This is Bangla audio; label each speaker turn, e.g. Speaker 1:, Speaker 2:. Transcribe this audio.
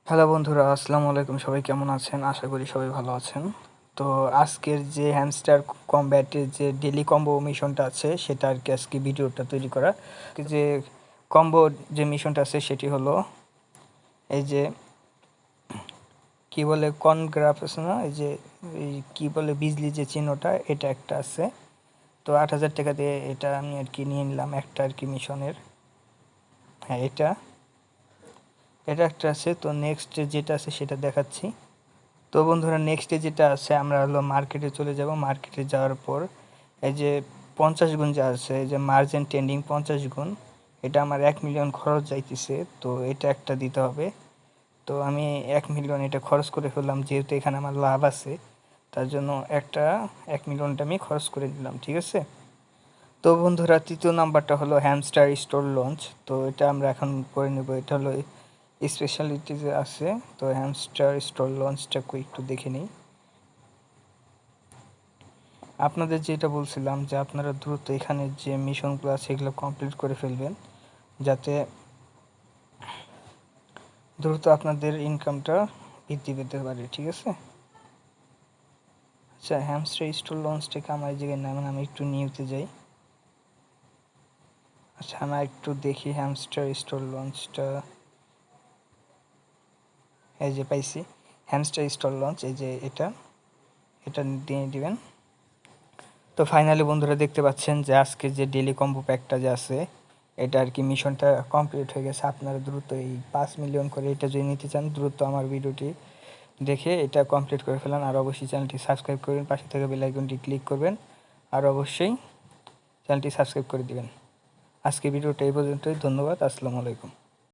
Speaker 1: হ্যালো বন্ধুরা, আসসালামু আলাইকুম। সবাই কেমন আছেন? আশা করি সবাই ভালো আছেন। তো আজকের যে হ্যামস্টার কমব্যাটের যে ডেইলি কম্বো মিশনটা আছে সেটা আর কি আজকে ভিডিওটা তৈরি করা। যে কম্বো যে মিশনটা আছে সেটি হলো এই যে কি বলে কনগ্রাফ আছে না, এই যে এই কি বলে বিজলি যে চিহ্নটা, এটা একটা আছে। তো 8,000 টাকা দিয়ে এটা আমি আর কি নিয়ে নিলাম একটা আর কি মিশনের। হ্যাঁ, এটা এটা একটা আছে। তো নেক্সট যেটা আছে সেটা দেখাচ্ছি। তো বন্ধুরা, নেক্সটে যেটা আছে, আমরা হলো মার্কেটে চলে যাব। মার্কেটে যাওয়ার পর এই যে 50 গুণ যা আছে, এই যে মার্জেন্ট ট্রেন্ডিং 50 গুণ, এটা আমার 1 মিলিয়ন খরচ যাইতেছে। তো এটা একটা দিতে হবে। তো আমি 1 মিলিয়ন এটা খরচ করে ফেললাম, যেহেতু এখানে আমার লাভ আছে। তার জন্য একটা 1 মিলিয়নটা আমি খরচ করে দিলাম, ঠিক আছে। তো বন্ধুরা, তৃতীয় নাম্বারটা হলো হ্যামস্টার স্টোর লঞ্চ। তো এটা আমরা এখন করে নেব। এটা হলো স্পেশালিটি যে আছে। তো হ্যামস্টার স্টোর লঞ্চটা একটু দেখে নিই। আপনাদের যেটা বলছিলাম যে আপনারা দ্রুত এখানে যে মিশনগুলো আছে এগুলো কমপ্লিট করে ফেলবেন, যাতে দ্রুত আপনাদের ইনকামটা বৃদ্ধি পেতে পারে, ঠিক আছে। আচ্ছা, হ্যামস্টার স্টোর লঞ্চটাকে আমার এই জায়গায় নাম, আমি একটু নিউতে যাই। আচ্ছা, আমরা একটু দেখি হ্যামস্টার স্টোর লঞ্চটা। এই যে পাইছি, হ্যামস্টার স্টোর লঞ্চ, এই যে এটা এটা দিয়ে দিবেন। তো ফাইনালি বন্ধুরা, দেখতে পাচ্ছেন যে আজকে যে ডেলি কম্বো প্যাকটা যে আছে, এটা আর কি মিশনটা কমপ্লিট হয়ে গেছে। আপনারা দ্রুত এই 5 মিলিয়ন করে এটা যদি নিতে চান, দ্রুত আমার ভিডিওটি দেখে এটা কমপ্লিট করে ফেলান। আর অবশ্যই চ্যানেলটি সাবস্ক্রাইব করবেন, পাশে থেকে বেল আইকনটি ক্লিক করবেন, আর অবশ্যই চ্যানেলটি সাবস্ক্রাইব করে দিবেন। আজকে ভিডিওটা এই পর্যন্তই। ধন্যবাদ। আসসালামু আলাইকুম।